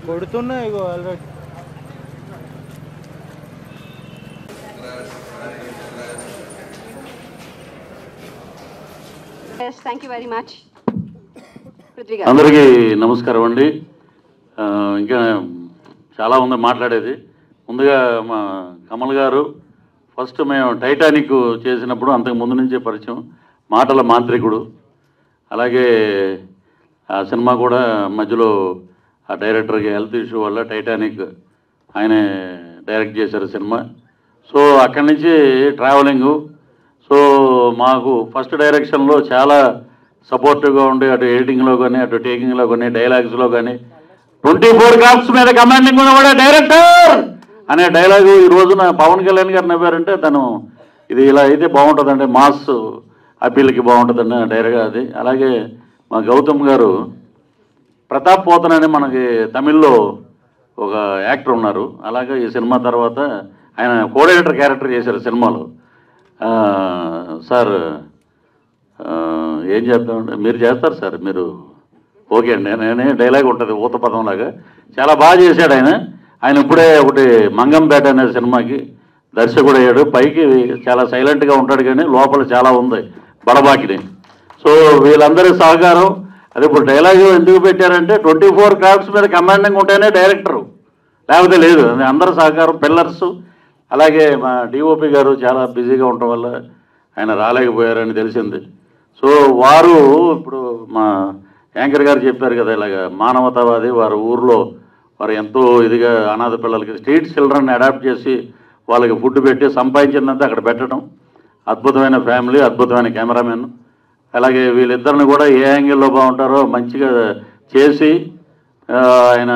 కొడుతున్నాయి ఆల్రెడీ. అందరికీ నమస్కారం అండి. ఇంకా చాలా ఉంది మాట్లాడేది. ముందుగా మా కమల్ గారు ఫస్ట్ మేము టైటానిక్ చేసినప్పుడు అంతకు ముందు నుంచే పరిచయం, మాటల మాంత్రికుడు. అలాగే ఆ సినిమా కూడా మధ్యలో ఆ డైరెక్టర్కి హెల్త్ ఇష్యూ వల్ల టైటానిక్ ఆయనే డైరెక్ట్ చేశారు సినిమా. సో అక్కడి నుంచి ట్రావెలింగు. సో మాకు ఫస్ట్ డైరెక్షన్లో చాలా సపోర్టివ్గా ఉండి అటు ఎడిటింగ్లో కానీ అటు టేకింగ్లో కానీ డైలాగ్స్లో కానీ 24 క్రాఫ్ట్స్ మీద కమాండింగ్ కూడా డైరెక్టర్ అనే డైలాగు ఈ రోజున పవన్ కళ్యాణ్ గారు నవ్వారంటే తను ఇది ఇలా అయితే బాగుంటుందండి, మాస్ అప్పీల్కి బాగుంటుందండి డైరెక్ట్గా అది. అలాగే మా గౌతమ్ గారు ప్రతాప్ పోతన్ అని మనకి తమిళ్లో ఒక యాక్టర్ ఉన్నారు. అలాగే ఈ సినిమా తర్వాత ఆయన కోఆర్డినేటర్ క్యారెక్టర్ చేశారు సినిమాలో. సార్ ఏం చేద్దామంటే మీరు చేస్తారు సార్, మీరు ఓకే అండి. నేనే డైలాగ్ ఉంటుంది ఊత పదంలాగా, చాలా బాగా చేశాడు ఆయన. ఆయన ఇప్పుడే ఒకటి మంగంపేట అనే సినిమాకి దర్శకుడు అయ్యాడు. పైకి చాలా సైలెంట్గా ఉంటాడు కానీ లోపల చాలా ఉంది బడబాకిని. సో వీళ్ళందరి సహకారం అది. ఇప్పుడు డైలాగ్ ఎందుకు పెట్టారంటే 24 క్రాఫ్ట్స్ మీద కమాండింగ్ ఉంటేనే డైరెక్టరు, లేకపోతే లేదు. అందరి సహకారం పిల్లర్స్. అలాగే మా డిఓపి గారు చాలా బిజీగా ఉండటం వల్ల ఆయన రాలేకపోయారని తెలిసింది. సో వారు ఇప్పుడు మా యాంకర్ గారు చెప్పారు కదా, ఇలాగ మానవతావాది. వారు ఊర్లో వారు ఎంతో ఇదిగా అనాథ పిల్లలకి స్ట్రీట్ చిల్డ్రన్ అడాప్ట్ చేసి వాళ్ళకి ఫుడ్ పెట్టి సంపాదించిందంతా అక్కడ పెట్టడం. అద్భుతమైన ఫ్యామిలీ, అద్భుతమైన కెమెరామెన్. అలాగే వీళ్ళిద్దరిని కూడా ఏ యాంగిల్లో బాగుంటారో మంచిగా చేసి ఆయన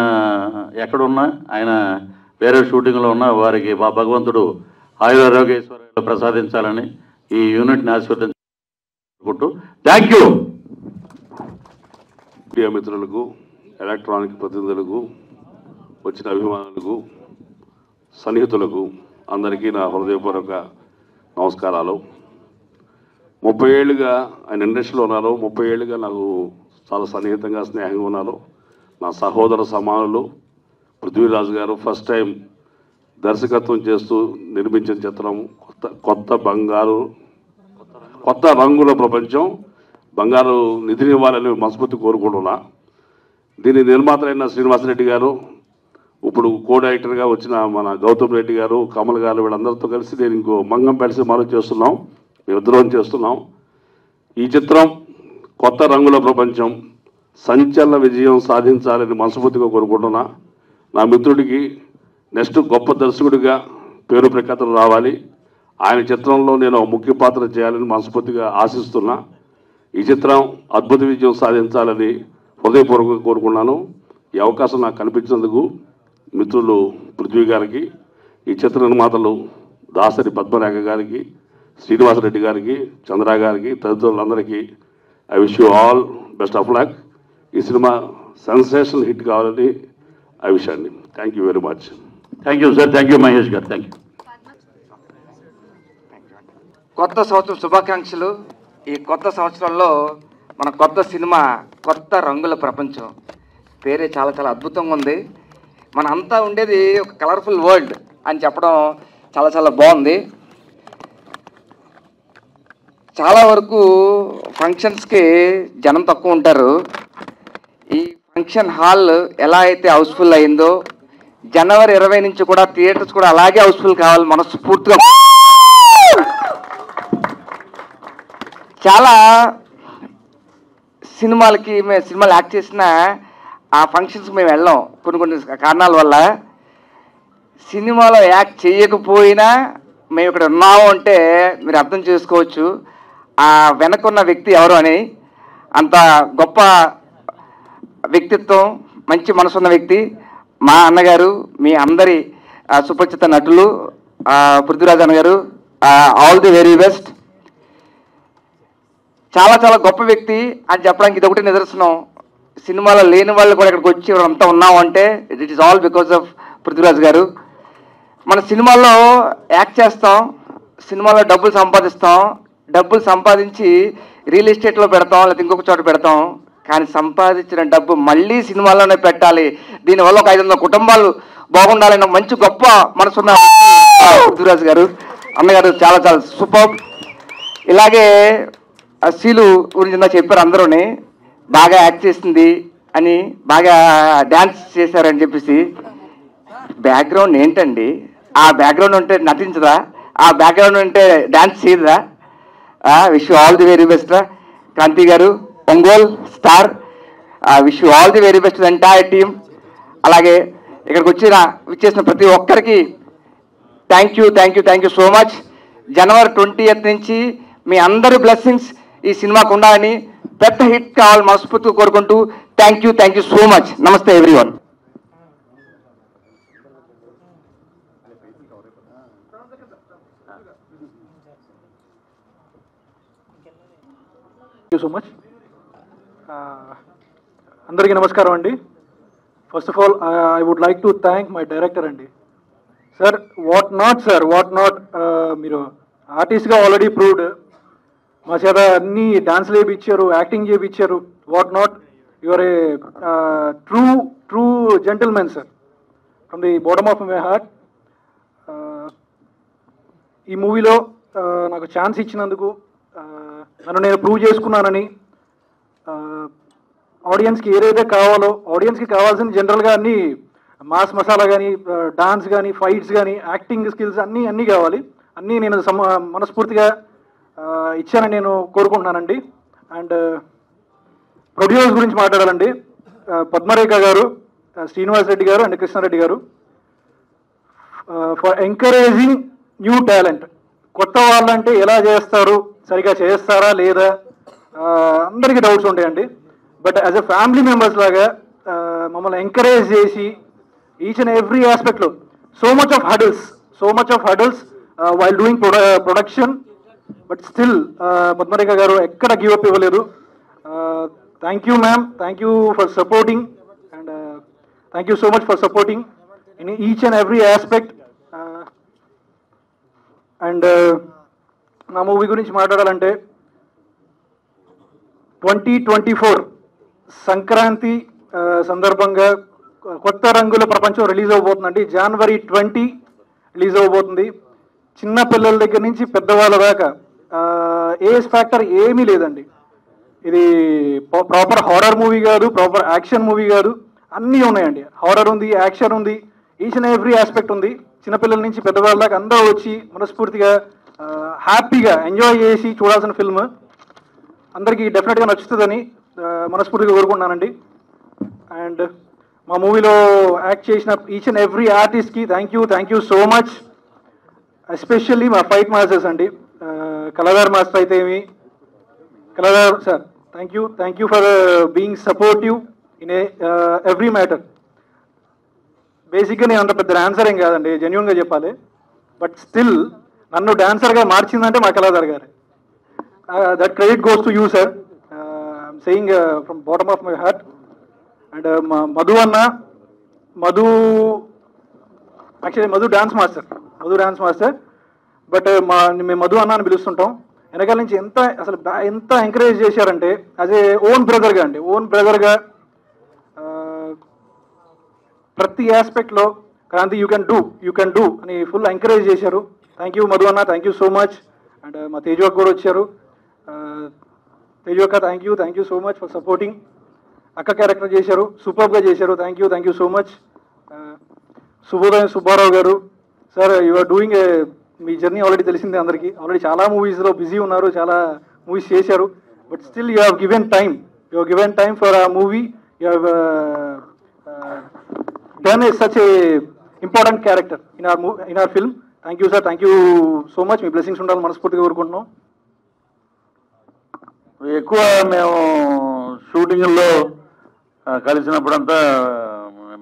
ఎక్కడున్నా, ఆయన వేరే షూటింగ్లో ఉన్నా వారికి భగవంతుడు ఆయురారోగ్యేశ్వరాలు ప్రసాదించాలని ఈ యూనిట్ని ఆశీర్వదించుకుంటూ థ్యాంక్ యూ. మీడియా మిత్రులకు, ఎలక్ట్రానిక్ ప్రతినిధులకు, వచ్చిన అభిమానులకు, సన్నిహితులకు అందరికీ నా హృదయపూర్వక నమస్కారాలు. 30 ఏళ్ళుగా ఆయన ఇండస్ట్రీలో ఉన్నారు. 30 ఏళ్ళుగా నాకు చాలా సన్నిహితంగా స్నేహంగా ఉన్నారు. నా సహోదర సమానులు పృథ్వీరాజ్ గారు ఫస్ట్ టైం దర్శకత్వం చేస్తూ నిర్మించిన చిత్రం కొత్త రంగుల ప్రపంచం. బంగారు నిధిని ఇవ్వాలని మనస్ఫూర్తి కోరుకుంటున్నా. దీని నిర్మాత అయిన శ్రీనివాసరెడ్డి గారు, ఇప్పుడు కో డైరెక్టర్గా వచ్చిన మన గౌతమ్ రెడ్డి గారు, కమల్ గారు, వీళ్ళందరితో కలిసి నేను ఇంకో మంగంపేట సినిమాలో చేస్తున్నాం. మేమిద్దరం చేస్తున్నాం. ఈ చిత్రం కొత్త రంగుల ప్రపంచం సంచలన విజయం సాధించాలని మనస్ఫూర్తిగా కోరుకుంటున్నా. నా మిత్రుడికి నెక్స్ట్ గొప్ప దర్శకుడిగా పేరు ప్రఖ్యాతలు రావాలి. ఆయన చిత్రంలో నేను ముఖ్య పాత్ర చేయాలని మనస్ఫూర్తిగా ఆశిస్తున్నా. ఈ చిత్రం అద్భుత విజయం సాధించాలని హృదయపూర్వకంగా కోరుకున్నాను. ఈ అవకాశం నాకు కల్పించినందుకు మిత్రులు పృథ్వీ గారికి, ఈ చిత్ర నిర్మాతలు దాసరి పద్మరేఖ గారికి, శ్రీనివాసరెడ్డి గారికి, చంద్ర గారికి, తదితరులందరికీ I wish you all best of luck. ఈ సినిమా సెన్సేషనల్ హిట్ కావాలని ఐ విష్ అండి. Thank you very much. Thank you sir. Thank you Mahesh గారు. Thank you. కొత్త సంవత్సరం శుభాకాంక్షలు. ఈ కొత్త సంవత్సరంలో మన కొత్త సినిమా కొత్త రంగుల ప్రపంచం పేరే చాలా చాలా అద్భుతంగా ఉంది. మన అంతా ఉండేది ఒక కలర్ఫుల్ వరల్డ్ అని చెప్పడం చాలా చాలా బాగుంది. చాలా వరకు ఫంక్షన్స్కి జనం తక్కువ ఉంటారు. ఈ ఫంక్షన్ హాల్ ఎలా అయితే హౌస్ఫుల్ అయిందో జనవరి 20 నుంచి కూడా థియేటర్స్ కూడా అలాగే హౌస్ఫుల్ కావాలి మనస్ఫూర్తిగా. చాలా సినిమాలు యాక్ట్ చేసిన ఆ ఫంక్షన్స్కి మేము వెళ్ళాం కొన్ని కారణాల వల్ల. సినిమాలో యాక్ట్ చేయకపోయినా మేము ఇక్కడ ఉన్నాము అంటే మీరు అర్థం చేసుకోవచ్చు ఆ వెనకున్న వ్యక్తి ఎవరు అని. అంత గొప్ప వ్యక్తిత్వం, మంచి మనసున్న వ్యక్తి మా అన్నగారు, మీ అందరి సుపరిచిత నటులు పృథ్వీరాజ్ అన్న గారు. All the very best. చాలా చాలా గొప్ప వ్యక్తి అని చెప్పడానికి ఇది ఒకటి నిదర్శనం. సినిమాలో లేని వాళ్ళు కూడా ఇక్కడికి వచ్చి అంతా ఉన్నాం అంటే it is all because of Prithviraj గారు. మన సినిమాల్లో యాక్ట్ చేస్తాం, సినిమాలో డబ్బులు సంపాదిస్తాం, డబ్బులు సంపాదించి రియల్ ఎస్టేట్లో పెడతాం, లేకపోతే ఇంకొక చోట పెడతాం. కానీ సంపాదించిన డబ్బు మళ్ళీ సినిమాల్లోనే పెట్టాలి, దీనివల్ల ఒక 500 కుటుంబాలు బాగుండాలన్న మంచి గొప్ప మనసున్న పృథ్వీరాజ్ గారు. అన్నగారు చాలా చాలా సూపర్. ఇలాగే శీలు గురించి చెప్పారు, అందరూని బాగా యాక్ట్ చేసింది అని, బాగా డ్యాన్స్ చేశారని చెప్పేసి. బ్యాక్గ్రౌండ్ ఏంటండి? ఆ బ్యాక్గ్రౌండ్ ఉంటే నటించదా? ఆ బ్యాక్గ్రౌండ్ ఉంటే డ్యాన్స్ చేయదా? Wish you all the very best రా క్రాంతి గారు, Ongole star. Wish you all the very best entire team. అలాగే ఇక్కడికి విచ్చేసిన ప్రతి ఒక్కరికి థ్యాంక్ యూ సో మచ్. జనవరి 20th నుంచి మీ అందరి బ్లెస్సింగ్స్ ఈ సినిమాకు ఉండాలని, పెద్ద హిట్ కావాలి మనస్ఫూర్తిగా కోరుకుంటూ థ్యాంక్ యూ సో మచ్. నమస్తే everyone. Thank you so much. అందరికీ నమస్కారం అండి. First of all I would like to thank my director అండి. సార్ వాట్ నాట్ మీరు ఆర్టిస్ట్గా ఆల్రెడీ ప్రూవ్డ్. మా చేత అన్ని డాన్స్లు చేయించారు, యాక్టింగ్ చేయించారు. What not, your a true gentleman sir, from the bottom of my heart. ఈ మూవీలో నాకు ఛాన్స్ ఇచ్చినందుకు, నన్ను నేను ప్రూవ్ చేసుకున్నానని, ఆడియన్స్కి ఏదైతే కావాలో, ఆడియన్స్కి కావాల్సిన జనరల్గా అన్ని మాస్ మసాలా కానీ, డాన్స్ కానీ, ఫైట్స్ కానీ, యాక్టింగ్ స్కిల్స్ అన్నీ కావాలి. అన్నీ నేను మనస్ఫూర్తిగా ఇచ్చానని నేను కోరుకుంటున్నానండి. అండ్ ప్రొడ్యూసర్స్ గురించి మాట్లాడాలండి. పద్మరేఖ గారు, శ్రీనివాస్ రెడ్డి గారు అండ్ కృష్ణారెడ్డి గారు, ఫర్ ఎంకరేజింగ్ న్యూ టాలెంట్. కొత్త వాళ్ళంటే ఎలా చేస్తారు, సరిగా చేస్తారా లేదా, అందరికీ డౌట్స్ ఉంటాయండి. But as a family members లాగా మమ్మల్ని ఎంకరేజ్ చేసి ఈచ్ అండ్ ఎవ్రీ ఆస్పెక్ట్లో so much of hurdles while doing production, but still Padmarekha గారు ఎక్కడ గివ్ అప్ ఇవ్వలేదు. Thank you ma'am, thank you for supporting, and thank you so much for supporting in each and every aspect. And నా movie గురించి మాట్లాడాలంటే 2024 సంక్రాంతి సందర్భంగా కొత్త రంగుల ప్రపంచం రిలీజ్ అవబోతుందండి. January 20 రిలీజ్ అవబోతుంది. చిన్న పిల్లల దగ్గర నుంచి పెద్దవాళ్ళ దాకా ఏజ్ ఫ్యాక్టర్ ఏమీ లేదండి. ఇది ప్రాపర్ హారర్ మూవీ కాదు, ప్రాపర్ యాక్షన్ మూవీ కాదు, అన్నీ ఉన్నాయండి. హారర్ ఉంది, యాక్షన్ ఉంది, ఈచ్ అండ్ ఎవ్రీ ఆస్పెక్ట్ ఉంది. చిన్నపిల్లల నుంచి పెద్దవాళ్ళ దాకా అందరూ వచ్చి మనస్ఫూర్తిగా హ్యాపీగా ఎంజాయ్ చేసి చూడాల్సిన ఫిల్మ్. అందరికీ డెఫినెట్గా నచ్చుతుందని మనస్ఫూర్తిగా కోరుకుంటున్నానండి. అండ్ మా మూవీలో యాక్ట్ చేసిన ఈచ్ అండ్ ఎవ్రీ ఆర్టిస్ట్కి thank you so much. Especially మా ఫైట్ మాస్టర్స్ అండి. కళాధార్ మాస్టర్ అయితే ఏమి, Kaladhar sir thank you for being supportive in every matter. బేసిక్గా నేను అంత పెద్ద డాన్సర్ ఏం కాదండి, జెన్యున్గా చెప్పాలి. బట్ స్టిల్ నన్ను డాన్సర్గా మార్చిందంటే మా కళాధార్ గారే. That credit goes to you sir. I'm saying from bottom of my heart. And Madhu actually Madhu dance master. But మేము మధు అన్న అని పిలుస్తుంటాం. వెనకాల నుంచి ఎంత ఎంకరేజ్ చేశారంటే యాజ్ ఏ ఓన్ బ్రదర్గా ప్రతి ఆస్పెక్ట్లో క్రాంతి యూ కెన్ డూ అని ఫుల్ ఎంకరేజ్ చేశారు. థ్యాంక్ యూ మధు అన్న, thank you so much. And మా తేజు అక్క కూడా వచ్చారు. తేజు అక్క thank you so much for supporting. అక్క క్యారెక్టర్ చేశారు, సూపర్గా చేశారు. Thank you so much. శుభోదయం సుబ్బారావు గారు సార్, యు ఆర్ డూయింగ్ మీ జర్నీ ఆల్రెడీ తెలిసిందే అందరికీ. ఆల్రెడీ చాలా మూవీస్లో బిజీ ఉన్నారు, చాలా మూవీస్ చేశారు. But still you have given time for ఆ movie. You have done such a important character in our film. Thank you sir, thank you so much. మీ బ్లెస్సింగ్స్ ఉండాలని మనస్ఫూర్తిగా కోరుకుంటున్నాం. ఎక్కువ మేము షూటింగ్లో కలిసినప్పుడంతా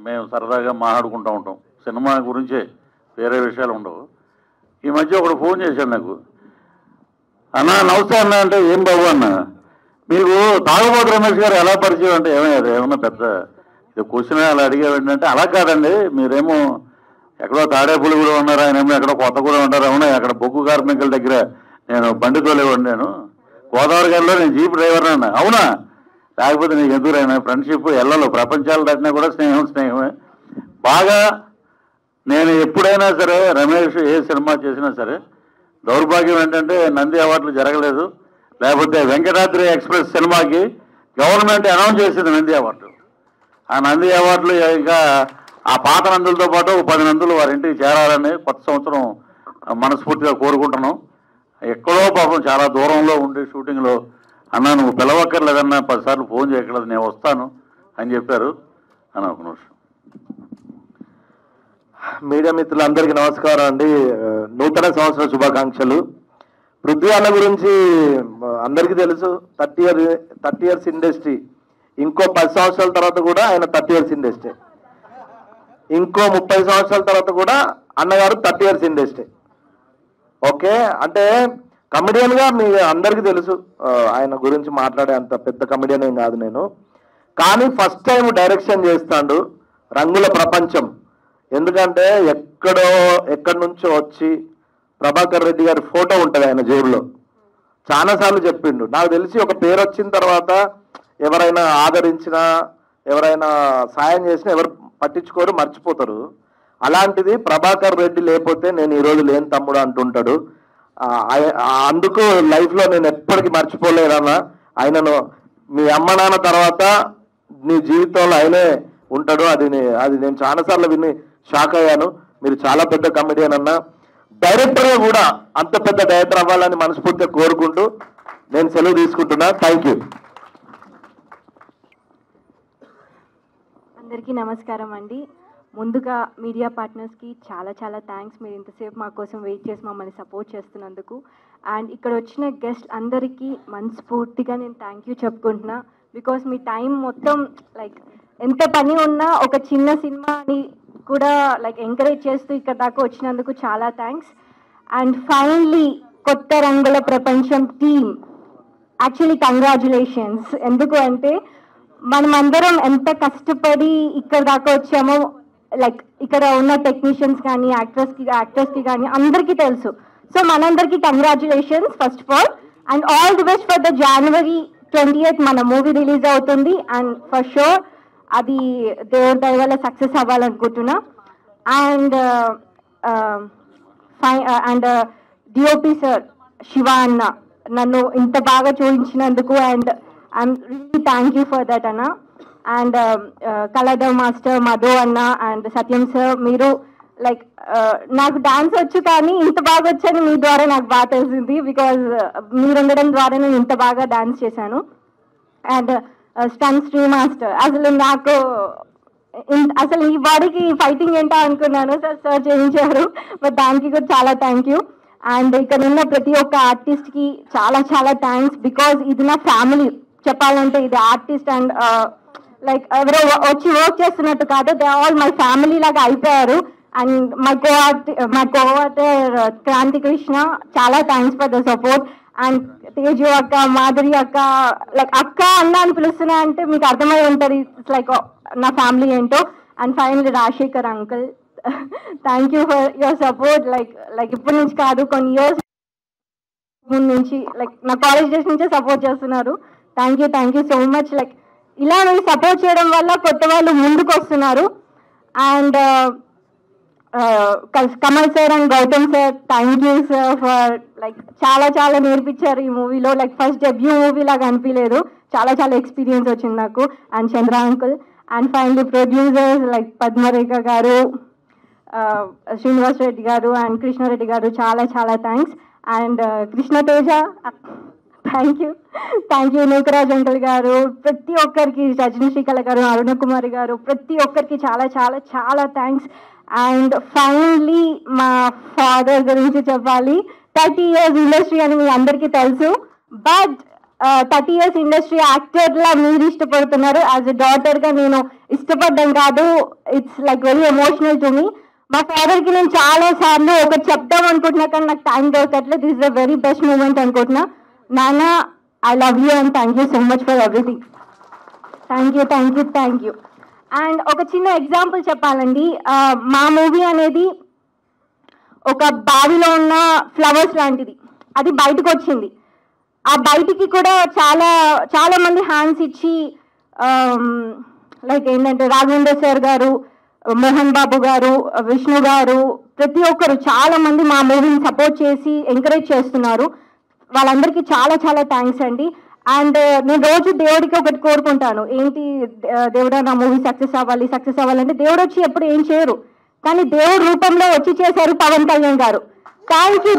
మేము సరదాగా మాట్లాడుకుంటూ ఉంటాం. సినిమా గురించే, వేరే విషయాలు ఉండవు. ఈ మధ్య ఒకడు ఫోన్ చేశాడు నాకు, అన్న నమస్తే అన్న అంటే, ఏం బాబు అన్న మీకు తాగుబోతు రమేష్ గారు ఎలా పరిచయం అంటే ఏమన్నా పెద్ద క్వశ్చన్ అలా అడిగేవి ఏంటంటే అలా కాదండి. మీరేమో ఎక్కడో తాడేపల్లిగూడెం ఉన్నారు, ఆయన ఏమో ఎక్కడో కొత్తగూడెం ఉంటారు. అవునా, అక్కడ బొగ్గు కార్మికుల దగ్గర నేను బండి తోలేవాడు. నేను గోదావరి గారిలో నేను జీప్ డ్రైవర్ అన్నా. అవునా, లేకపోతే నీకు ఎదురైనా ఫ్రెండ్షిప్ ఎల్లలో ప్రపంచాలు దాటినా కూడా స్నేహమే. బాగా నేను ఎప్పుడైనా సరే రమేష్ ఏ సినిమా చేసినా సరే, దౌర్భాగ్యం ఏంటంటే నంది అవార్డులు జరగలేదు. లేకపోతే వెంకటాద్రి ఎక్స్ప్రెస్ సినిమాకి గవర్నమెంట్ అనౌన్స్ చేసింది నంది అవార్డు. ఆ నంది అవార్డులు ఇంకా ఆ పాత నందులతో పాటు 10 నందులు వారింటికి చేరాలని కొత్త సంవత్సరం మనస్ఫూర్తిగా కోరుకుంటున్నాం. ఎక్కడో పాపం చాలా దూరంలో ఉండి షూటింగ్లో అన్నా నువ్వు పిలవక్కర్లేదన్నా 10 సార్లు ఫోన్ చేయక్కర్లేదు, నేను వస్తాను అని చెప్పారు. అని ఒక నిమిషం. మీడియా మిత్రులందరికీ నమస్కారం అండి. నూతన సంవత్సర శుభాకాంక్షలు. పృథ్వీ అన్న గురించి అందరికీ తెలుసు. 30 ఇయర్స్ ఇండస్ట్రీ. ఇంకో 10 సంవత్సరాల తర్వాత కూడా ఆయన 30 ఇయర్స్ ఇండస్ట్రీ. ఇంకో 30 సంవత్సరాల తర్వాత కూడా అన్నగారు 30 ఇయర్స్ ఇండస్ట్రీ. ఓకే, అంటే కమెడియన్గా మీ అందరికీ తెలుసు. ఆయన గురించి మాట్లాడే అంత పెద్ద కమెడియన్ ఏం కాదు నేను. కానీ ఫస్ట్ టైం డైరెక్షన్ చేస్తాడు రంగుల ప్రపంచం. ఎందుకంటే ఎక్కడి నుంచో వచ్చి ప్రభాకర్ రెడ్డి గారి ఫోటో ఉంటుంది ఆయన జేబులో. చాలాసార్లు చెప్పిండు. నాకు తెలిసి ఒక పేరు వచ్చిన తర్వాత ఎవరైనా ఆదరించినా, ఎవరైనా సాయం చేసినా ఎవరు పట్టించుకోరు, మర్చిపోతారు. అలాంటిది ప్రభాకర్ రెడ్డి లేకపోతే నేను ఈరోజు లేని తమ్ముడు అంటుంటాడు. అందుకు లైఫ్లో నేను ఎప్పటికీ మర్చిపోలేదన్నా. ఆయనను మీ అమ్మ నాన్న తర్వాత నీ జీవితంలో ఆయనే ఉంటాడు. అది నేను చాలాసార్లు విని షాక్ అయ్యాను. మీరు చాలా పెద్ద కమెడియన్ అన్న. డైరెక్టర్గా కూడా అంత పెద్ద డైరెక్టర్ అవ్వాలని మనస్ఫూర్తిగా కోరుకుంటూ నేను సెలవు తీసుకుంటున్నా. Thank you. అందరికీ నమస్కారం అండి. ముందుగా మీడియా పార్ట్నర్స్కి చాలా చాలా థ్యాంక్స్. మీరు ఇంతసేపు మా కోసం వెయిట్ చేసి మమ్మల్ని సపోర్ట్ చేస్తున్నందుకు. అండ్ ఇక్కడ వచ్చిన గెస్ట్ అందరికీ మనస్ఫూర్తిగా నేను థ్యాంక్ యూ చెప్పుకుంటున్నా. బికాస్ మీ టైం మొత్తం లైక్ ఎంత పని ఉన్నా ఒక చిన్న సినిమాని కూడా లైక్ ఎంకరేజ్ చేస్తూ ఇక్కడ దాకా వచ్చినందుకు చాలా థ్యాంక్స్. అండ్ ఫైనల్లీ కొత్త రంగుల ప్రపంచం టీమ్, యాక్చువల్లీ కంగ్రాచులేషన్స్. ఎందుకు అంటే మనమందరం ఎంత కష్టపడి ఇక్కడ దాకా వచ్చామో లైక్ ఇక్కడ ఉన్న టెక్నీషియన్స్ కానీ యాక్టర్స్కి కానీ అందరికీ తెలుసు. సో మనందరికీ congratulations first of all. And all the best for the January 28th మన మూవీ రిలీజ్ అవుతుంది. అండ్ ఫర్ షూర్ అది దేవుడి దయ వల్ల సక్సెస్ అవ్వాలనుకుంటున్నా. అండ్ డిఓపి సార్ శివ అన్న నన్ను ఇంత బాగా చూపించినందుకు and I'm really thank you for that అన్న. అండ్ కళాధర్ మాస్టర్, మధు అన్న అండ్ సత్యం సార్, మీరు లైక్ నాకు డాన్స్ వచ్చు కానీ ఇంత బాగా వచ్చని మీ ద్వారా నాకు బాగా తెలిసింది. బికాజ్ మీరు ఉండడం ద్వారా నేను ఇంత బాగా డాన్స్ చేశాను. అండ్ స్టన్ శ్రీ మాస్టర్, అసలు ఈ బాడీకి ఫైటింగ్ ఏంటో అనుకున్నాను. సార్ చేయించారు. బట్ దానికి కూడా చాలా థ్యాంక్ యూ. అండ్ ఇక్కడ ఉన్న ప్రతి ఒక్క ఆర్టిస్ట్కి చాలా చాలా థ్యాంక్స్. బికాజ్ ఇది నా ఫ్యామిలీ. చెప్పాలంటే ఇది ఆర్టిస్ట్ అండ్ లైక్ ఎవరో వచ్చి వర్క్ చేస్తున్నట్టు కాదు, దే ఆల్ మై ఫ్యామిలీ లాగా అయిపోయారు. అండ్ మై కోఆర్టర్ క్రాంతి కృష్ణ, చాలా thanks for the support. And Teju అక్క, మాధురి అక్క, లైక్ అక్క అన్న అని పిలుస్తున్నా అంటే మీకు అర్థమై ఉంటుంది ఇట్స్ లైక్ నా ఫ్యామిలీ ఏంటో. And finally Rajasekhar uncle, thank you for your support. Like ఇప్పటి నుంచి కాదు, కొన్ని ఇయర్స్ నుంచి లైక్ నా కాలేజ్ డేస్ నుంచే సపోర్ట్ చేస్తున్నారు. Thank you so much. Like ఇలా మీరు సపోర్ట్ చేయడం వల్ల కొత్త వాళ్ళు ముందుకు వస్తున్నారు. And Kamal sir and Gautham sir, thank you sir for like చాలా చాలా నేర్పించారు ఈ మూవీలో. లైక్ ఫస్ట్ డెబ్యూ మూవీ లాగా అనిపించలేదు, చాలా చాలా ఎక్స్పీరియన్స్ వచ్చింది నాకు. And Chandra uncle. And finally producers like Padmarekha గారు, శ్రీనివాస్ రెడ్డి గారు అండ్ కృష్ణారెడ్డి గారు, చాలా చాలా thanks. And Krishna Teja, thank you. Nookaraj uncle గారు, ప్రతి ఒక్కరికి, రజనీ శ్రీకళ గారు, అరుణ కుమారి గారు, ప్రతి ఒక్కరికి చాలా చాలా చాలా థ్యాంక్స్. అండ్ ఫైనల్లీ మా ఫాదర్ గురించి చెప్పాలి. 30 years ఇండస్ట్రీ అని మీ అందరికీ తెలుసు. బట్ 30 years ఇండస్ట్రీ యాక్టర్లా మీరు ఇష్టపడుతున్నారు. యాజ్ ఎ డాటర్గా నేను ఇష్టపడ్డం కాదు, it's like very emotional to me. మా ఫాదర్కి నేను చాలా సార్లు ఒకటి చెప్తాం అనుకుంటున్నా కానీ నాకు టైం దొరకట్లేదు. This is the very best moment అనుకుంటున్నా. నాన్న, I love you and thank you so much for everything. Thank you. And ఒక చిన్న ఎగ్జాంపుల్ చెప్పాలండి. మా మూవీ అనేది ఒక బావిలో ఉన్న ఫ్లవర్స్ లాంటిది. అది బయటకు వచ్చింది. ఆ బయటికి కూడా చాలా మంది హ్యాండ్స్ ఇచ్చి లైక్ ఏంటంటే రాఘవేంద్ర సార్ గారు, మోహన్ బాబు గారు, విష్ణు గారు, ప్రతి ఒక్కరు చాలా మంది మా మూవీని సపోర్ట్ చేసి ఎంకరేజ్ చేస్తున్నారు. వాళ్ళందరికీ చాలా థ్యాంక్స్ అండి. అండ్ నేను రోజు దేవుడికి ఒకటి కోరుకుంటాను, ఏంటి దేవుడా నా మూవీ సక్సెస్ అవ్వాలంటే దేవుడు వచ్చి ఎప్పుడు ఏం చేయరు, కానీ దేవుడు రూపంలో వచ్చి చేశారు పవన్ కళ్యాణ్ గారు. Thank you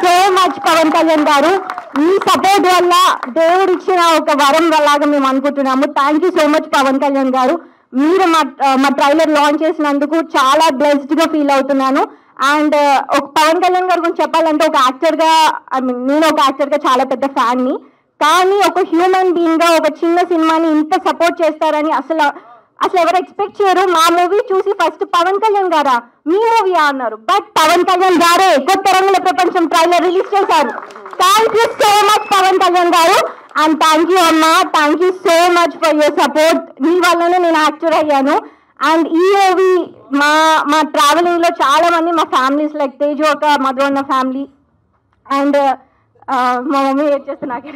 so much Pawan Kalyan గారు. మీ సపోర్ట్ వల్ల దేవుడు ఇచ్చిన ఒక వరం లాగా మేము అనుకుంటున్నాము. Thank you so much Pawan Kalyan గారు. మీరు మా ట్రైలర్ లాంచ్ చేసినందుకు చాలా బ్లెస్డ్గా ఫీల్ అవుతున్నాను. అండ్ ఒక పవన్ కళ్యాణ్ గారి గురించి చెప్పాలంటే ఒక యాక్టర్గా, నేను ఒక యాక్టర్గా చాలా పెద్ద ఫ్యాన్ని, కానీ ఒక హ్యూమన్ బీయింగ్గా ఒక చిన్న సినిమాని ఇంత సపోర్ట్ చేస్తారని అసలు ఎవరు ఎక్స్పెక్ట్ చేయరు. మా మూవీ చూసి ఫస్ట్ పవన్ కళ్యాణ్ గారా మీ మూవీయా అన్నారు, బట్ పవన్ కళ్యాణ్ గారే కొత్త రంగుల ప్రపంచం ట్రైలర్ రిలీజ్ చేశారు. Thank you so much Pawan Kalyan గారు. అండ్ థ్యాంక్ యూ అమ్మా, thank you so much for your support. మీ వల్లనే నేను యాక్టర్ అయ్యాను. అండ్ ఈ మూవీ మా ట్రావెలింగ్ లో చాలా మంది మా ఫ్యామిలీస్ లైక్ తేజు ఒక మధు అన్న ఫ్యామిలీ, అండ్ మా మమ్మీ ఏడ్ చేస్తే నాకే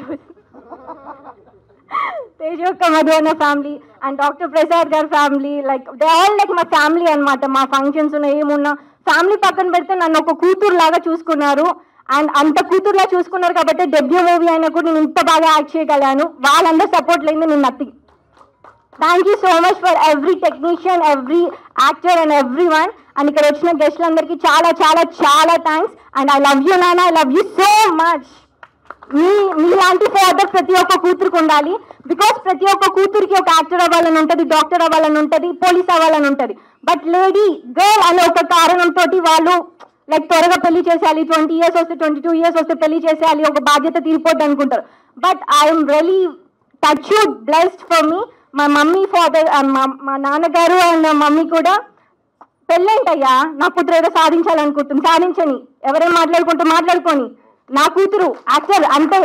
తేజు ఒక మధు అన్న ఫ్యామిలీ అండ్ డాక్టర్ ప్రసాద్ గారి family, like they all like మా ఫ్యామిలీ అనమాట. మా ఫంక్షన్స్ ఉన్న ఏమున్నా ఫ్యామిలీ పక్కన పెడితే నన్ను ఒక కూతురు లాగా చూసుకున్నారు. అండ్ అంత కూతురులా చూసుకున్నారు కాబట్టి డెబ్యూ మూవీ అయినా కూడా నేను ఇంత బాగా యాక్ట్ చేయగలను. వాళ్ళందరూ సపోర్ట్ లేని నేను nothing. Thank you so much for every technician, every actor and every one. And ఇక్కడ వచ్చిన గెస్ట్లందరికీ చాలా thanks. And I love you నాన్న, I love you so much. మీలాంటి ఫాదర్ ప్రతి ఒక్క కూతురికి ఉండాలి. బికాస్ ప్రతి ఒక్క కూతురికి ఒక యాక్టర్ అవ్వాలని ఉంటుంది, డాక్టర్ అవ్వాలని ఉంటుంది, పోలీస్ అవ్వాలని ఉంటుంది. బట్ లేడీ గర్ల్ అనే ఒక కారణంతో వాళ్ళు లైక్ త్వరగా పెళ్లి చేసేయాలి, 20 years వస్తే 22 years వస్తే పెళ్లి చేసేయాలి, ఒక బాధ్యత తీరిపోద్ది అనుకుంటారు. But I'm really touched, blessed for me. మా మమ్మీ ఫాదర్, మా నాన్నగారు అండ్ మమ్మీ కూడా పెళ్ళేంటయ్యా నా కూతురు ఏదో సాధించాలనుకుంటుంది, సాధించని, ఎవరేం మాట్లాడుకొని నా కూతురు యాక్టర్ అంతే.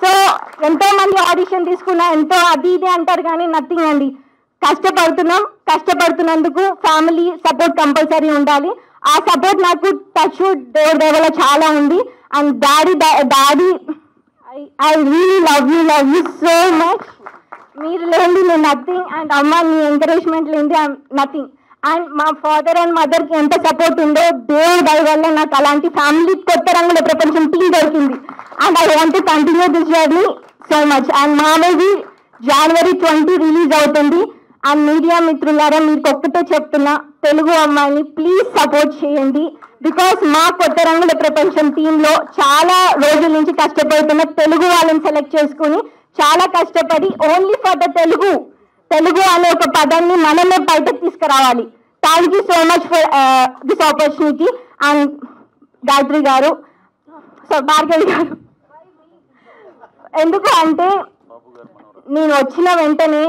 సో ఎంతో మంది ఆడిషన్ తీసుకున్నా, ఎంతో అది ఇది అంటారు కానీ నథింగ్ అండి. కష్టపడుతున్నందుకు ఫ్యామిలీ సపోర్ట్ కంపల్సరీ ఉండాలి. ఆ సపోర్ట్ నాకు టచ్ దేవుడి దేవల చాలా ఉంది. And daddy I really love you so much. మీరు లేండి నేను నథింగ్. అండ్ అమ్మ మీ ఎంకరేజ్మెంట్ లేండి ఐఎమ్ నథింగ్. అండ్ మా ఫాదర్ అండ్ మదర్కి ఎంత సపోర్ట్ ఉందో దేవుడి దయ వల్ల నాకు అలాంటి ఫ్యామిలీ కొత్త రంగుల ప్రపంచం టీం దొరికింది. And I want to continue this journey so much. And మా మూవీ January 20 రిలీజ్ అవుతుంది. అండ్ మీడియా మిత్రులారా మీకు ఒక్కటే చెప్తున్నా, తెలుగు అమ్మాయిని ప్లీజ్ సపోర్ట్ చేయండి. బికాస్ మా కొత్త రంగుల ప్రపంచం టీంలో చాలా రోజుల నుంచి కష్టపడుతున్న తెలుగు వాళ్ళని సెలెక్ట్ చేసుకుని చాలా కష్టపడి ఓన్లీ ఫర్ ద తెలుగు అనే ఒక పదాన్ని మనమే బయటకు తీసుకురావాలి. Thank you so much for this opportunity. And Gayatri గారు, భార్గవి గారు, ఎందుకు అంటే నేను వచ్చిన వెంటనే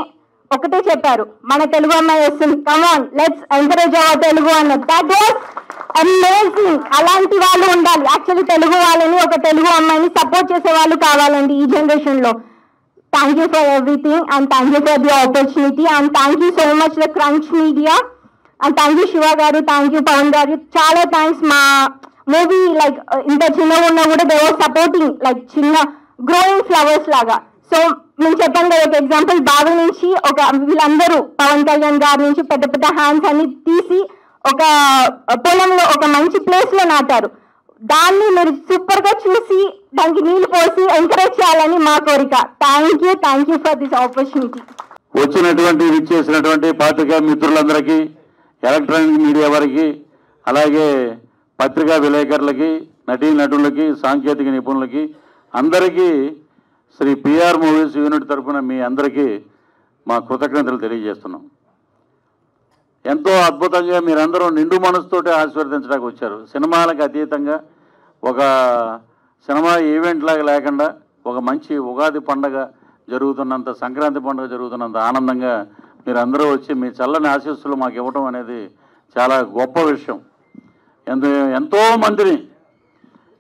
ఒకటే చెప్పారు, మన తెలుగు అమ్మాయి వస్తుంది, come on let's encourage our Telugu అన్నది. That was amazing. అలాంటి వాళ్ళు ఉండాలి. యాక్చువల్లీ తెలుగు వాళ్ళని, ఒక తెలుగు అమ్మాయిని సపోర్ట్ చేసే వాళ్ళు కావాలండి ఈ జనరేషన్ లో. Thank you for everything and thank you for the opportunity. And thank you so much the crunch media. And thank you Shiva గారు, థ్యాంక్ యూ పవన్ గారు, చాలా థ్యాంక్స్. మా మూవీ లైక్ ఇంత చిన్నగా ఉన్నా కూడా దే వర్ సపోర్టింగ్ లైక్ చిన్న గ్రోయింగ్ ఫ్లవర్స్ లాగా. సో నేను చెప్పాను కదా ఒక ఎగ్జాంపుల్, బావి నుంచి వీళ్ళందరూ పవన్ కళ్యాణ్ గారి నుంచి పెద్ద హ్యాండ్స్ అన్ని తీసి ఒక పొలంలో ఒక మంచి ప్లేస్ లో నాటారు. దాన్ని మీరు సూపర్ గా చూసి దానికి నీళ్లు పోసి ఎంకరేజ్ చేయాలని మా కోరిక. Thank you for this opportunity. విచ్చేసినటువంటి పాత్రికా మిత్రులందరికీ, ఎలక్ట్రానిక్ మీడియా వారికి, అలాగే పత్రికా విలేకరులకి, నటులకి, సాంకేతిక నిపుణులకి అందరికీ శ్రీ పిఆర్ మూవీస్ యూనిట్ తరఫున మీ అందరికీ మా కృతజ్ఞతలు తెలియజేస్తున్నాం. ఎంతో అద్భుతంగా మీరందరూ నిండు మనసుతోటి ఆశీర్వదించడానికి వచ్చారు. సినిమాలకు అతీతంగా ఒక సినిమా ఈవెంట్ లాగా లేకుండా ఒక మంచి ఉగాది పండగ జరుగుతున్నంత, సంక్రాంతి పండుగ జరుగుతున్నంత ఆనందంగా మీరందరూ వచ్చి మీ చల్లని ఆశీస్సులు మాకు ఇవ్వటం అనేది చాలా గొప్ప విషయం. ఎంతో మందిని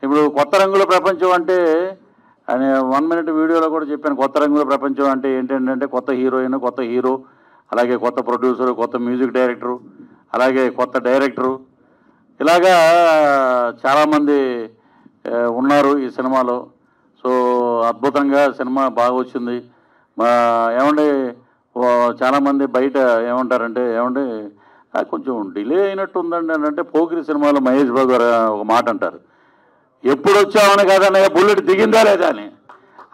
ఇప్పుడు కొత్త రంగుల ప్రపంచం అంటే అని 1 minute వీడియోలో కూడా చెప్పాను. కొత్త రంగుల ప్రపంచం అంటే ఏంటంటే కొత్త హీరోయిన్, కొత్త హీరో, అలాగే కొత్త ప్రొడ్యూసరు, కొత్త మ్యూజిక్ డైరెక్టరు, అలాగే కొత్త డైరెక్టరు, ఇలాగా చాలామంది ఉన్నారు ఈ సినిమాలో. సో అద్భుతంగా సినిమా బాగా వచ్చింది. ఏమండి చాలామంది బయట ఏమంటారంటే ఏమండి కొంచెం డిలే అయినట్టు ఉందండి అని అంటే, పోకిరి సినిమాలో మహేష్ బాబు గారు ఒక మాట అంటారు, ఎప్పుడు వచ్చామని కాదన్నయ్య బుల్లెట్ దిగిందా లేదా అని.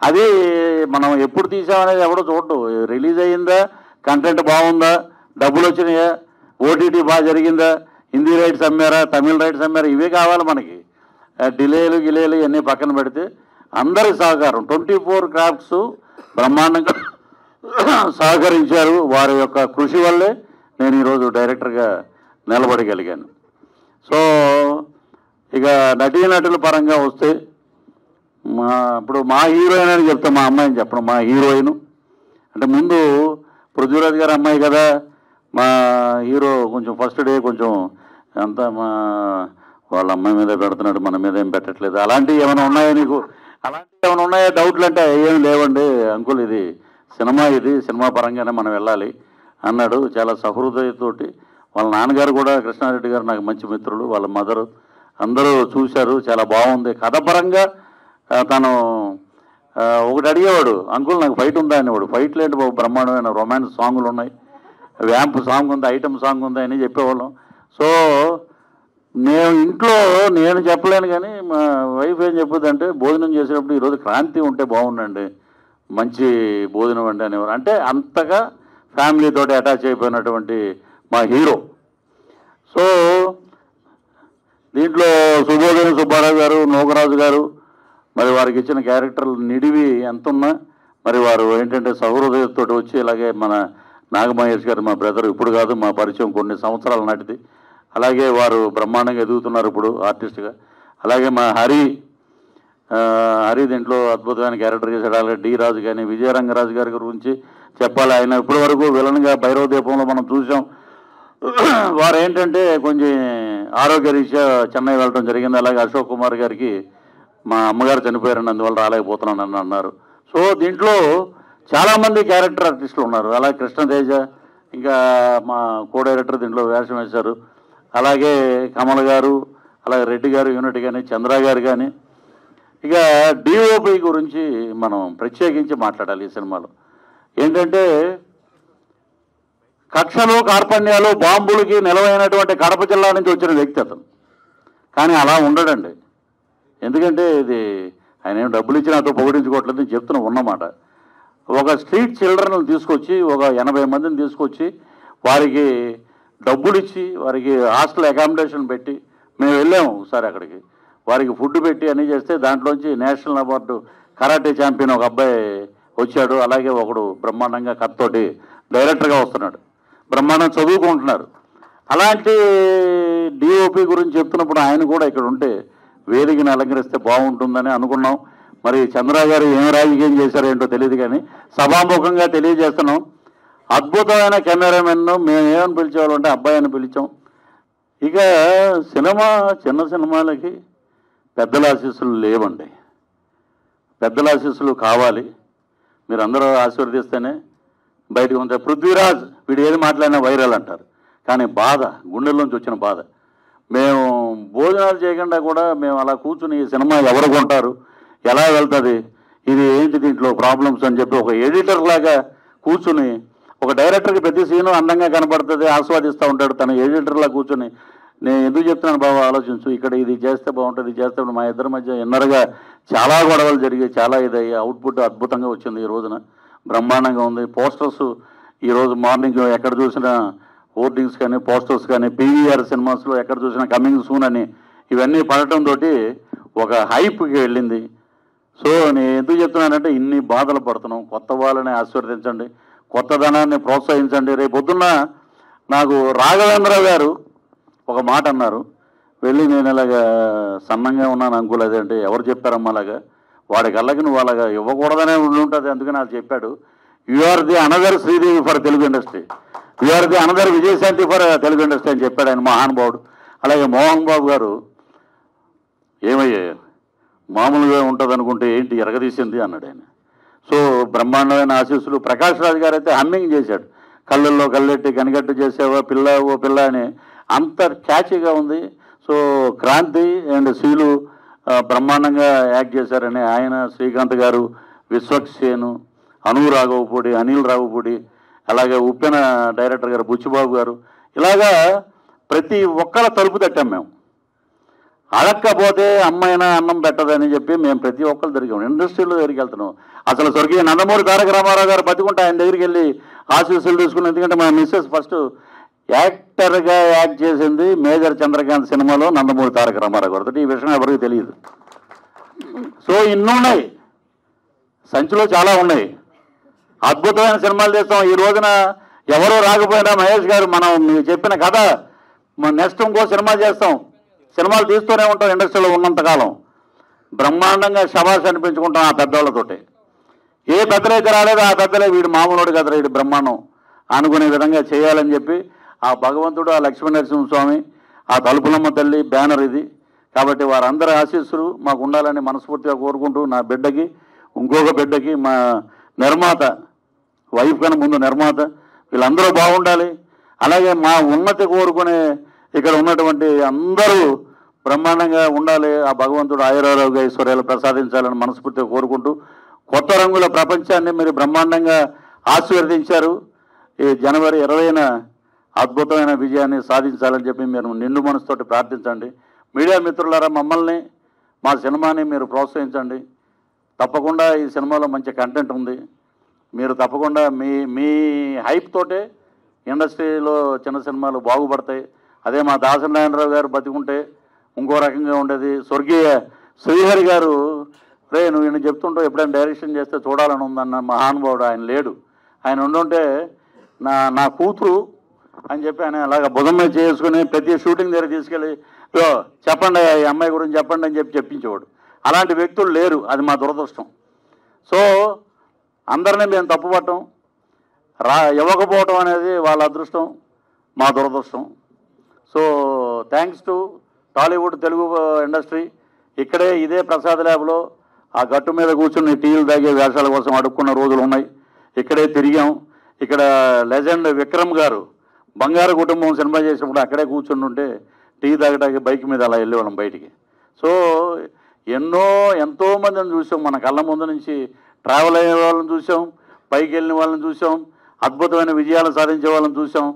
అది మనం ఎప్పుడు తీసామనేది ఎవడో చూడటం, రిలీజ్ అయ్యిందా, కంటెంట్ బాగుందా, డబ్బులు వచ్చినాయా, ఓటీటీ బాగా జరిగిందా, హిందీ రైట్స్ అమ్మారా, తమిళ రైట్స్ అమ్మారా, ఇవే కావాలి మనకి. డిలేలు గిలేలు ఇవన్నీ పక్కన పెడితే అందరి సహకారం 24 క్రాఫ్ట్స్ బ్రహ్మాండంగా సహకరించారు. వారి యొక్క కృషి వల్లే నేను ఈరోజు డైరెక్టర్గా నిలబడగలిగాను. సో ఇక నటీనటుల పరంగా వస్తే ఇప్పుడు మా హీరోయిన్ అని చెప్తాం, మా అమ్మాయిని చెప్పడం. మా హీరోయిన్ అంటే ముందు పృథ్వీరాజ్ గారి అమ్మాయి కదా, మా హీరో కొంచెం ఫస్ట్ డే కొంచెం అంతా వాళ్ళ అమ్మాయి మీద పెడుతున్నాడు, మన మీద ఏం పెట్టట్లేదు. అలాంటివి ఏమైనా ఉన్నాయా నీకు, అలాంటివి ఏమైనా ఉన్నాయా డౌట్లు అంటే ఏం లేవండి అంకుల్, ఇది సినిమా పరంగానే మనం వెళ్ళాలి అన్నాడు. చాలా సహృదయతోటి. వాళ్ళ నాన్నగారు కూడా కృష్ణారెడ్డి గారు నాకు మంచి మిత్రులు, వాళ్ళ మదరు అందరూ చూశారు. చాలా బాగుంది కథ పరంగా. తను ఒకటి అడిగేవాడు, అంకుల్ నాకు ఫైట్ ఉందా అనేవాడు. ఫైట్లు ఏంటి బాబు, బ్రహ్మాండమైన రొమాన్స్ సాంగులు ఉన్నాయి, వ్యాంప్ సాంగ్ ఉంది, ఐటమ్ సాంగ్ ఉంది అని చెప్పేవాళ్ళం. సో నేను చెప్పలేను కానీ మా వైఫ్ ఏం చెప్పుద్దంటే, భోజనం చేసేటప్పుడు ఈరోజు క్రాంతి ఉంటే బాగుండండి, మంచి భోజనం అండి అనేవారు. అంటే అంతగా ఫ్యామిలీతో అటాచ్ అయిపోయినటువంటి మా హీరో. సో దీంట్లో సుబోధన సుబ్బారావు గారు, నూకరాజు గారు, మరి వారికి ఇచ్చిన క్యారెక్టర్లు నిడివి ఎంత ఉన్నా మరి వారు ఏంటంటే సహృదయంతో వచ్చి, ఇలాగే మన నాగమహేష్ గారు మా బ్రదర్, ఇప్పుడు కాదు మా పరిచయం కొన్ని సంవత్సరాల నాటిది. అలాగే వారు బ్రహ్మాండంగా ఎదుగుతున్నారు ఇప్పుడు ఆర్టిస్ట్గా. అలాగే మా హరి దీంట్లో అద్భుతమైన క్యారెక్టర్ చేశాడు. అలాగే డి రాజు కానీ, విజయరంగరాజు గారి గురించి చెప్పాలి. ఆయన ఇప్పటి వరకు విలన్గా భైరవ దీపంలో మనం చూసాం. వారు ఏంటంటే కొంచెం ఆరోగ్య రీత్యా చెన్నై వెళ్ళడం జరిగింది. అలాగే అశోక్ కుమార్ గారికి మా అమ్మగారు చనిపోయారని అందువల్ల రాలేకపోతున్నానని అన్నారు. సో దీంట్లో చాలామంది క్యారెక్టర్ ఆర్టిస్టులు ఉన్నారు. అలాగే కృష్ణతేజ, ఇంకా మా కో డైరెక్టర్ దీంట్లో వేషం వేశారు. అలాగే కమల్ గారు, అలాగే రెడ్డి గారు యూనిట్ కానీ, చంద్ర గారు కానీ. ఇక డిఓపి గురించి మనం ప్రత్యేకించి మాట్లాడాలి ఈ సినిమాలో. ఏంటంటే కక్షలు, కార్పణ్యాలు, బాంబులకి నిలవైనటువంటి కడప జిల్లా నుంచి వచ్చిన వ్యక్తి అతను. కానీ అలా ఉండడండి. ఎందుకంటే ఇది ఆయన ఏం డబ్బులు ఇచ్చి నాతో పొగిడించుకోవట్లేదు, నేను చెప్తున్నా ఉన్నమాట. ఒక స్ట్రీట్ చిల్డ్రన్ తీసుకొచ్చి, ఒక 80 మందిని తీసుకొచ్చి, వారికి డబ్బులు ఇచ్చి, వారికి హాస్టల్ అకామిడేషన్ పెట్టి, మేము వెళ్ళాము ఒకసారి అక్కడికి, వారికి ఫుడ్ పెట్టి అన్నీ చేస్తే దాంట్లోంచి నేషనల్ అవార్డు కరాటే ఛాంపియన్ ఒక అబ్బాయి వచ్చాడు. అలాగే ఒకడు బ్రహ్మాండంగా కథతోటి డైరెక్టర్గా వస్తున్నాడు, బ్రహ్మాండం చదువుకుంటున్నారు. అలాంటి డిఓపి గురించి చెప్తున్నప్పుడు ఆయన కూడా ఇక్కడ ఉంటే వేదికను అలంకరిస్తే బాగుంటుందని అనుకున్నాం. మరి చంద్ర గారు ఏం రాజకీయం చేశారో ఏంటో తెలియదు కానీ సభాముఖంగా తెలియజేస్తున్నాం. అద్భుతమైన కెమెరామెన్ను మేము ఏమని పిలిచేవాళ్ళంటే అబ్బాయి అని పిలిచాం. ఇక చిన్న సినిమాలకి పెద్దల ఆశీస్సులు లేవండి, పెద్దల ఆశీస్సులు కావాలి. మీరు అందరూ ఆశీర్వదిస్తేనే బయటకు ఉంటారు. పృథ్వీరాజ్ వీడు ఏది మాట్లాడినా వైరల్ అంటారు, కానీ బాధ గుండెల్లోంచి వచ్చిన బాధ. మేము భోజనాలు చేయకుండా కూడా మేము అలా కూర్చుని ఈ సినిమా ఎవరు కొంటారు, ఎలా వెళ్తుంది, ఇది ఏంటి దీంట్లో ప్రాబ్లమ్స్ అని చెప్పి ఒక ఎడిటర్ లాగా కూర్చుని, ఒక డైరెక్టర్కి ప్రతి సీను అందంగా కనపడుతుంది, ఆస్వాదిస్తూ ఉంటాడు. తన ఎడిటర్లా కూర్చుని నేను ఎందుకు చెప్తున్నాను బాబు ఆలోచించు, ఇక్కడ ఇది చేస్తే బాగుంటుంది, ఇది చేస్తే మా ఇద్దరి మధ్య ఇన్నర్గా చాలా గొడవలు జరిగాయి, చాలా ఇదయ్యి. అవుట్పుట్ అద్భుతంగా వచ్చింది ఈ రోజున, బ్రహ్మాండంగా ఉంది. పోస్టర్స్ ఈరోజు మార్నింగ్ ఎక్కడ చూసినా హోర్డింగ్స్ కానీ, పోస్టర్స్ కానీ, పీవీఆర్ సినిమాస్లో ఎక్కడ చూసినా కమింగ్ సూన్ అని ఇవన్నీ పడటంతో ఒక హైప్కి వెళ్ళింది. సో నేను ఎందుకు చెప్తున్నానంటే ఇన్ని బాధలు పడుతున్నాం. కొత్త వాళ్ళని ఆశీర్వదించండి, కొత్తదనాన్ని ప్రోత్సహించండి. రేపు పొద్దున్న నాకు రాఘవేంద్ర గారు ఒక మాట అన్నారు, వెళ్ళి నేను ఇలాగా సన్నంగా ఉన్నాను అంకుల్, అదేంటి ఎవరు చెప్పారమ్మా అలాగా, వాడి కళ్ళకి నువ్వు అలాగా ఇవ్వకూడదనే ఉండి ఉంటుంది, అందుకని నాకు చెప్పాడు. You are the another Sridevi for Telugu industry, you are the another Vijayashanti for Telugu industry అని చెప్పాడు ఆయన మహానుభావుడు. అలాగే మోహన్ బాబు గారు ఏమయ్యారు, మామూలుగా ఉంటుంది అనుకుంటే ఏంటి ఎరగదీసింది అన్నాడు ఆయన. సో బ్రహ్మాండమైన ఆశీస్సులు. ప్రకాష్ రాజ్ గారు అయితే హమ్మింగ్ చేశాడు, కళ్ళల్లో కళ్ళెట్టి కనిగట్టు చేసావా పిల్ల ఓ పిల్ల అని, అంత క్యాచీగా ఉంది. సో క్రాంతి అండ్ శ్రీలు బ్రహ్మాండంగా యాక్ట్ చేశారని ఆయన, శ్రీకాంత్ గారు, విశ్వక్సేను, అను రాఘవపూడి, అనిల్ రాఘవపూడి, అలాగే ఉప్పెన డైరెక్టర్ గారు బుచ్చిబాబు గారు, ఇలాగా ప్రతి ఒక్కళ్ళ తలుపు తట్టాం మేము. అడక్కపోతే అమ్మైనా అన్నం పెట్టదని చెప్పి మేము ప్రతి ఒక్కరు తిరిగాం, ఇండస్ట్రీలో దగ్గరికి వెళ్తున్నాం. అసలు స్వర్గీయ నందమూరి తారక రామారావు గారు బతికుంటే ఆయన దగ్గరికి వెళ్ళి ఆశీస్సులు తీసుకున్నాం. ఎందుకంటే మా మిస్సెస్ ఫస్ట్ యాక్టర్గా యాక్ట్ చేసింది మేజర్ చంద్రకాంత్ సినిమాలో నందమూరి తారక రామారావు గారితో. ఈ విషయం ఎవరికి తెలియదు. సో ఇన్నున్నాయి, సంచిలో చాలా ఉన్నాయి, అద్భుతమైన సినిమాలు చేస్తాం. ఈ రోజున ఎవరో రాకపోయినా మహేష్ గారు మనం మీకు చెప్పిన కథ నెక్స్ట్ ఇంకో సినిమా చేస్తాం, సినిమాలు తీస్తూనే ఉంటాం ఇండస్ట్రీలో ఉన్నంతకాలం. బ్రహ్మాండంగా శబాష్ అనిపించుకుంటాం ఆ పెద్దవాళ్ళతోటి. ఏ పెద్దలైతే రాలేదో ఆ పెద్దలే వీడు మామూలుడు కదా వీడు బ్రహ్మాండం అనుకునే విధంగా చేయాలని చెప్పి ఆ భగవంతుడు, ఆ లక్ష్మీనరసింహస్వామి, ఆ తలుపులమ్మ తల్లి బ్యానర్ ఇది. కాబట్టి వారందరి ఆశీస్సులు మాకు ఉండాలని మనస్ఫూర్తిగా కోరుకుంటూ, నా బిడ్డకి ఇంకొక బిడ్డకి మా నిర్మాత వైఫ్ కన్నా ముందు నిర్మాత వీళ్ళందరూ బాగుండాలి. అలాగే మా ఉన్నతి కోరుకునే ఇక్కడ ఉన్నటువంటి అందరూ బ్రహ్మాండంగా ఉండాలి. ఆ భగవంతుడు ఆయురారోగ్య ఐశ్వర్యాలు ప్రసాదించాలని మనస్ఫూర్తిగా కోరుకుంటూ, కొత్త రంగుల ప్రపంచాన్ని మీరు బ్రహ్మాండంగా ఆశీర్వదించారు. ఈ జనవరి 20న అద్భుతమైన విజయాన్ని సాధించాలని చెప్పి మీరు నిండు మనసుతోటి ప్రార్థించండి. మీడియా మిత్రులారా, మమ్మల్ని మా సినిమాని మీరు ప్రోత్సహించండి. తప్పకుండా ఈ సినిమాలో మంచి కంటెంట్ ఉంది. మీరు తప్పకుండా మీ హైప్ తోటే ఇండస్ట్రీలో చిన్న సినిమాలు బాగుపడతాయి. అదే మా దాసనారాయణరావు గారు బతికుంటే ఇంకో రకంగా ఉండేది. స్వర్గీయ శ్రీహరి గారు, రే నువ్వు ఈయన చెప్తుంటావు ఎప్పుడైనా డైరెక్షన్ చేస్తే చూడాలని ఉందన్న మహానుభావుడు. ఆయన లేడు. ఆయన ఉండుంటే నా కూతురు అని చెప్పి ఆయన అలాగ భుజం మీద చేసుకుని ప్రతి షూటింగ్ దగ్గర తీసుకెళ్ళి చెప్పండి ఈ అమ్మాయి గురించి చెప్పండి అని చెప్పి చెప్పించేవాడు. అలాంటి వ్యక్తులు లేరు, అది మా దురదృష్టం. సో అందరినీ మేము తప్పుపట్టం, ఇవ్వకపోవటం అనేది వాళ్ళ అదృష్టం, మా దురదృష్టం. So thanks to Tollywood Telugu industry. ఇక్కడే ఇదే ప్రసాద్ ల్యాబ్లో ఆ గట్టు మీద కూర్చుని టీలు తాగే వేషాల కోసం అడుక్కున్న రోజులు ఉన్నాయి. ఇక్కడే తిరిగాం. ఇక్కడ లెజెండ్ విక్రమ్ గారు బంగారు కుటుంబం సినిమా చేసినప్పుడు అక్కడే కూర్చుని ఉంటే టీ తాగడానికి బైక్ మీద అలా వెళ్ళేవాళ్ళం బయటికి. సో ఎంతోమందిని చూసాం, మన కళ్ళ ముందు నుంచి ట్రావెల్ అయ్యే వాళ్ళని చూసాం, పైకి వెళ్ళిన వాళ్ళని చూసాం, అద్భుతమైన విజయాలు సాధించే వాళ్ళని చూసాం.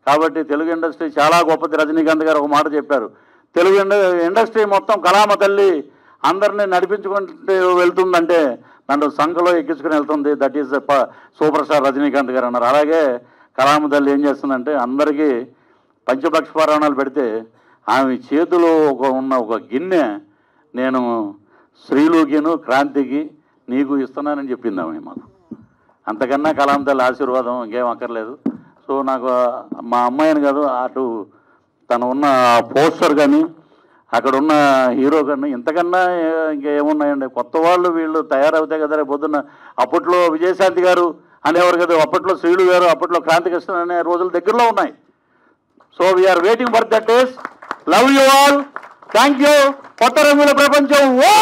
కాబట్టి తెలుగు ఇండస్ట్రీ చాలా గొప్పది. రజనీకాంత్ గారు ఒక మాట చెప్పారు, తెలుగు ఇండస్ట్రీ మొత్తం కళామ తల్లి అందరినీ నడిపించుకుంటూ వెళ్తుందంటే నన్ను సంఖలో ఎక్కించుకుని వెళ్తుంది, that is super star Rajinikanth గారు అన్నారు. అలాగే కళామ తల్లి ఏం చేస్తుందంటే అందరికీ పంచపక్ష పురాణాలు పెడితే ఆమె చేతిలో ఉన్న ఒక గిన్నె నేను శ్రీలుకిను క్రాంతికి నీకు ఇస్తున్నానని చెప్పింది ఆమె మాకు. అంతకన్నా కళామ తల్లి ఆశీర్వాదం ఇంకేం అక్కర్లేదు. సో నాకు మా అమ్మాయిని కాదు, అటు తను ఉన్న పోస్టర్ కానీ అక్కడ ఉన్న హీరో కానీ ఇంతకన్నా ఇంకేమున్నాయండి. కొత్త వాళ్ళు వీళ్ళు తయారవుతాయి కదా రేపు పొద్దున్న. అప్పట్లో విజయశాంతి గారు అనేవారు కదా, అప్పట్లో శ్రీలు గారు, అప్పట్లో క్రాంతికృష్ణ అనే రోజులు దగ్గరలో ఉన్నాయి. So we're waiting for that days. Love you all. Thank you. కొత్త రంగుల ప్రపంచం. ఓ